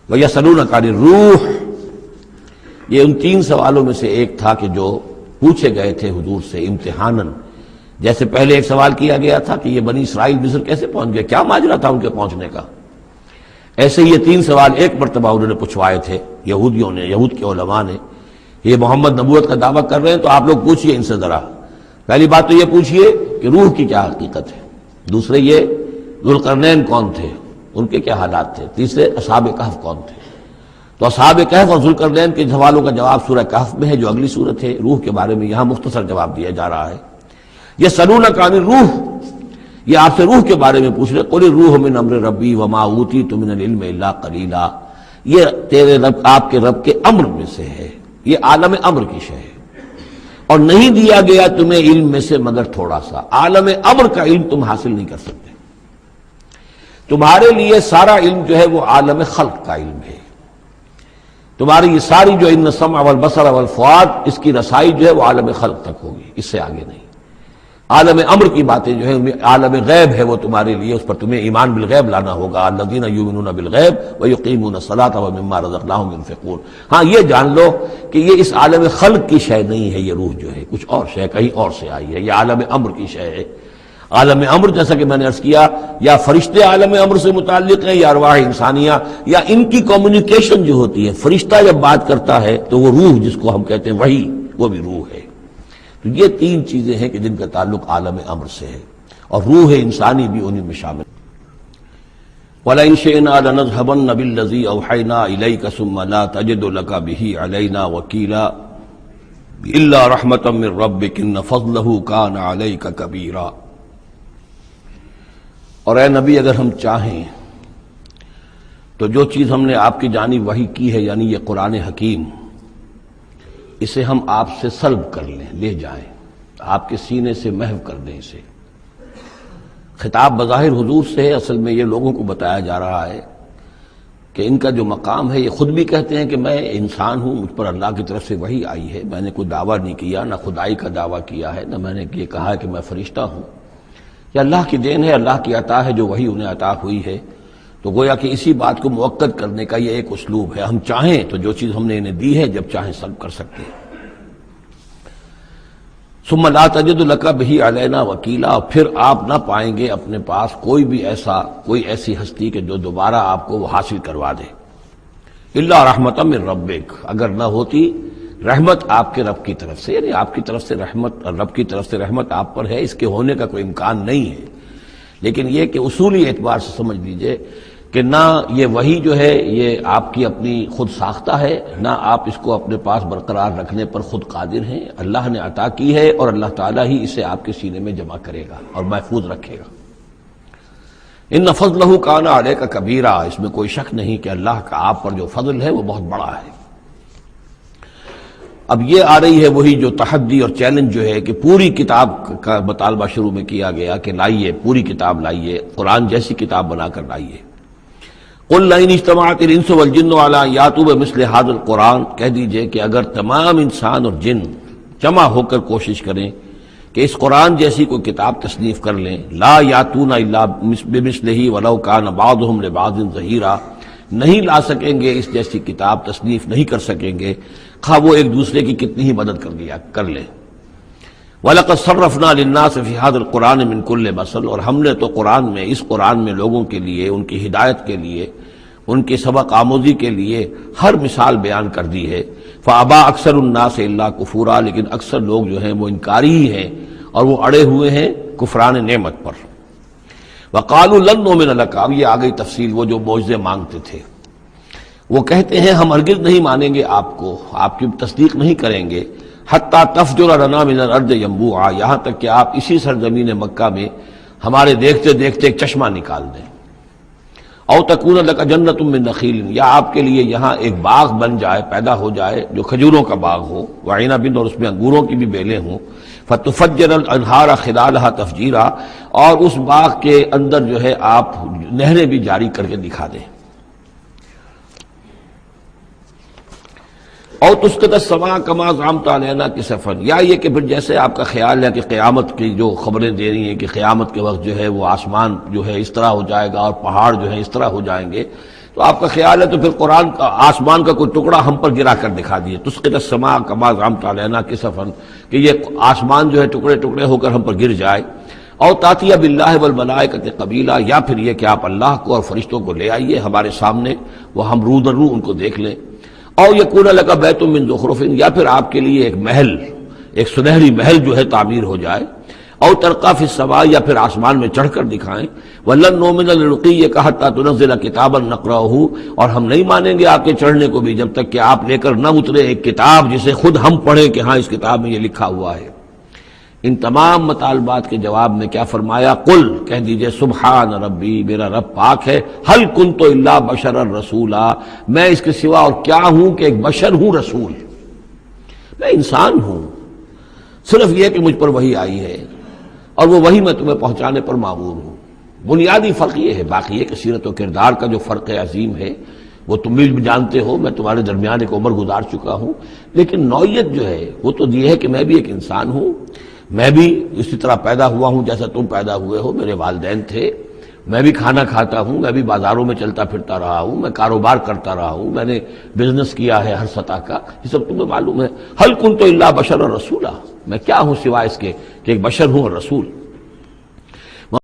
وَيَسْأَلُونَكَ عَنِ الرُّوحِ، یہ ان 3 سوالوں میں سے ایک تھا کہ جو پوچھے گئے تھے حضور سے امتحاناً. جیسے پہلے ایک سوال کیا گیا تھا کہ یہ بنی اسرائیل مصر کیسے پہنچ گئے، کیا ماجرا تھا ان کے پہنچنے کا، ایسے یہ 3 سوال ایک مرتبہ انہوں نے پوچھوائے تھے یہودیوں نے، یہود کے علماء نے. یہ محمد نبوت کا دعویٰ کر رہے ہیں تو آپ لوگ پوچھئے ان سے ذرا. پہلی بات تو یہ پوچھئے کہ روح کی کیا حقیقت ہے، دوسرے یہ ذوالقرنین کون تھے، ان کے کیا حالات تھے، تیسرے اصحاب کہف کون تھے. تو اصحاب کہف اور ذوالقرنین کے سوالوں کا جواب سورہ کہف میں ہے جو اگلی سورت ہے. روح کے بارے میں یہاں مختصر جواب دیا جا رہا ہے. یسألونک عن الروح، یہ آپ سے روح کے بارے میں پوچھ رہے. قل الروح من امر ربی وما اوتیتم من العلم الا قلیلا، یہ تیرے رب، آپ کے رب کے امر میں سے ہے، یہ عالم امر کی شے ہے، اور نہیں دیا گیا تمہیں علم میں سے مگر تھوڑا سا. عالم امر کا علم تم حاصل نہیں کر سکتے. تمہارے لیے سارا علم جو ہے وہ عالم خلق کا علم ہے. تمہاری یہ ساری جو ان السمع والبصر والفؤاد، اس کی رسائی جو ہے وہ عالم خلق تک ہوگی، اس سے آگے نہیں. عالم امر کی باتیں جو ہیں عالم غیب ہے، وہ تمہارے لیے اس پر تمہیں ایمان بالغیب لانا ہوگا. الذین یؤمنون بالغیب ویقیمون الصلاۃ ومما رزقناہم ينفقون. ہاں یہ جان لو کہ یہ اس عالم خلق کی شے نہیں ہے، یہ روح جو ہے کچھ اور شے کہیں اور سے آئی ہے، یہ عالم امر کی شے ہے. عالم امر جیسا کہ میں نے عرض کیا، یا فرشتے عالم امر سے متعلق ہیں، یا ارواح انسانیہ، یا ان کی کمیونیکیشن جو ہوتی ہے. فرشتہ جب بات کرتا ہے تو وہ روح جس کو ہم کہتے ہیں وحی، وہ بھی روح ہے. تو یہ 3 چیزیں ہیں کہ جن کا تعلق عالم امر سے ہے، اور روح انسانی بھی انہیں میں شامل. وَلَئِن شِئْنَا لَنَذْهَبَنَّ بِالَّذِي أَوْحَيْنَا إِلَيْكَ ثُمَّ لَا تَجِدُ لَكَ بِهِ عَلَيْنَا وَكِيلًا إِلَّا رَحْمَةً مِّن رَّبِّكَ إِنَّ فَضْلَهُ كَانَ عَلَيْكَ كَبِيرًا. اور اے نبی اگر ہم چاہیں تو جو چیز ہم نے آپ کی جانب وحی کی ہے، یعنی یہ قرآن حکیم، اسے ہم آپ سے سلب کر لیں، لے جائیں، آپ کے سینے سے محو کر دیں اسے. خطاب بظاہر حضور سے ہے، اصل میں یہ لوگوں کو بتایا جا رہا ہے کہ ان کا جو مقام ہے، یہ خود بھی کہتے ہیں کہ میں انسان ہوں، مجھ پر اللہ کی طرف سے وحی آئی ہے، میں نے کوئی دعویٰ نہیں کیا، نہ خدائی کا دعویٰ کیا ہے، نہ میں نے یہ کہا ہے کہ میں فرشتہ ہوں. یہ اللہ کی دین ہے، اللہ کی عطا ہے جو وحی انہیں عطا ہوئی ہے. تو گویا کہ اسی بات کو مؤکد کرنے کا یہ ایک اسلوب ہے. ہم چاہیں تو جو چیز ہم نے انہیں دی ہے جب چاہیں سلب کر سکتے ہیں. ثم لا تجد لک بہ علینا وکیلا، پھر آپ نہ پائیں گے اپنے پاس کوئی ایسی ہستی کہ جو دوبارہ آپ کو وہ حاصل کروا دے. الا رحمۃ من ربک، اگر نہ ہوتی رحمت آپ کے رب کی طرف سے، یعنی آپ کی طرف سے رحمت، رب کی طرف سے رحمت آپ پر ہے، اس کے ہونے کا کوئی امکان نہیں ہے. لیکن یہ کہ اصولی اعتبار سے سمجھ لیجئے کہ نہ یہ وحی جو ہے یہ آپ کی اپنی خود ساختہ ہے، نہ آپ اس کو اپنے پاس برقرار رکھنے پر خود قادر ہیں. اللہ نے عطا کی ہے اور اللہ تعالیٰ ہی اسے آپ کے سینے میں جمع کرے گا اور محفوظ رکھے گا. ان فضلہ کان علیک کبیرا، اس میں کوئی شک نہیں کہ اللہ کا آپ پر جو فضل ہے وہ بہت بڑا ہے. اب یہ آ رہی ہے وہی جو تحدی اور چیلنج جو ہے کہ پوری کتاب کا مطالبہ شروع میں کیا گیا کہ لائیے، پوری کتاب لائیے، قرآن جیسی کتاب بنا کر لائیے. قل لئن اجتمعت الانس والجن علی ان یاتوا بمثل هذا القرآن، کہہ دیجئے کہ اگر تمام انسان اور جن جمع ہو کر کوشش کریں کہ اس قرآن جیسی کوئی کتاب تصنیف کر لیں، لا یاتون الا بمثلہ ولو کان بعضهم لبعض ظہیرا، نہیں لا سکیں گے اس جیسی کتاب، تصنیف نہیں کر سکیں گے خواہ وہ ایک دوسرے کی کتنی ہی مدد کر لیں. وَلَقَدْ صَرَّفْنَا لِلنَّاسِ فِي هَذَا الْقُرْآنِ مِنْ كُلِّ مَثَلٍ، اور ہم نے تو قرآن میں، اس قرآن میں لوگوں کے لیے، ان کی ہدایت کے لیے، ان کی سبق آموزی کے لیے ہر مثال بیان کر دی ہے. فَأَبَى أَكْثَرُ النَّاسِ إِلَّا كُفُورًا، لیکن اکثر لوگ جو ہیں وہ انکاری ہی ہیں اور وہ اڑے ہوئے ہیں کفران نعمت پر. وَقَالُوا لَن نُؤْمِنَ لَكَ، اب یہ آ گئی تفصیل، وہ جو معجزے مانگتے تھے وہ کہتے ہیں ہم ہرگز نہیں مانیں گے آپ کو، آپ کی تصدیق نہیں کریں گے، حتیٰ تفجر لنا من الارض ینبوعا، یہاں تک کہ آپ اسی سرزمین مکہ میں ہمارے دیکھتے دیکھتے ایک چشمہ نکال دیں. او تکون لک جنت من نخیل، یا آپ کے لیے یہاں ایک باغ بن جائے، پیدا ہو جائے جو کھجوروں کا باغ ہو، وعنب، اور اس میں انگوروں کی بھی بیلیں ہوں، فتفجر الانہار خلالها تفجیرا، اور اس باغ کے اندر جو ہے آپ نہریں بھی جاری کر کے دکھا دیں. اور تسقط السماء کما زعمت علینا کسفا، یا یہ کہ پھر جیسے آپ کا خیال ہے کہ قیامت کی جو خبریں دے رہی ہیں کہ قیامت کے وقت جو ہے وہ آسمان جو ہے اس طرح ہو جائے گا اور پہاڑ جو ہے اس طرح ہو جائیں گے، تو آپ کا خیال ہے تو پھر قرآن کا آسمان کا کوئی ٹکڑا ہم پر گرا کر دکھا دیے، تسقط السماء کما زعمت علینا کسفا، کہ یہ آسمان جو ہے ٹکڑے ٹکڑے ہو کر ہم پر گر جائے، اور تاتیہ باللہ والملائکۃ قبیلا، یا پھر یہ کہ آپ اللہ کو اور فرشتوں کو لے آئیے ہمارے سامنے، وہ ہم رو در رو ان کو دیکھ لیں، او یکون لک بیت من زخرف، یا پھر آپ کے لیے ایک محل، ایک سنہری محل جو ہے تعمیر ہو جائے، او ترقی فی السماء، یا پھر آسمان میں چڑھ کر دکھائیں، ولن نؤمن لرقیک حتی تنزل کتابا نقرأہ، اور ہم نہیں مانیں گے آپ کے چڑھنے کو بھی جب تک کہ آپ لے کر نہ اترے ایک کتاب جسے خود ہم پڑھیں کہ ہاں اس کتاب میں یہ لکھا ہوا ہے۔ ان تمام مطالبات کے جواب میں کیا فرمایا؟ قل، کہہ دیجئے سبحان ربی، میرا رب پاک ہے، هل كنت الا بشرا رسولا، میں اس کے سوا اور کیا ہوں کہ ایک بشر ہوں، رسول، میں انسان ہوں، صرف یہ کہ مجھ پر وحی آئی ہے اور وہ وحی میں تمہیں پہنچانے پر مامور ہوں۔ بنیادی فرق یہ ہے، باقی یہ کہ سیرت و کردار کا جو فرق عظیم ہے وہ تم بھی جانتے ہو، میں تمہارے درمیان ایک عمر گزار چکا ہوں، لیکن نوعیت جو ہے وہ تو یہ ہے کہ میں بھی ایک انسان ہوں، میں بھی اسی طرح پیدا ہوا ہوں جیسا تم پیدا ہوئے ہو، میرے والدین تھے، میں بھی کھانا کھاتا ہوں، میں بھی بازاروں میں چلتا پھرتا رہا ہوں، میں کاروبار کرتا رہا ہوں، میں نے بزنس کیا ہے ہر سطح کا، یہ سب تمہیں معلوم ہے۔ هل كنت الا بشرا رسولا، میں کیا ہوں سوائے اس کے کہ ایک بشر ہوں اور رسول۔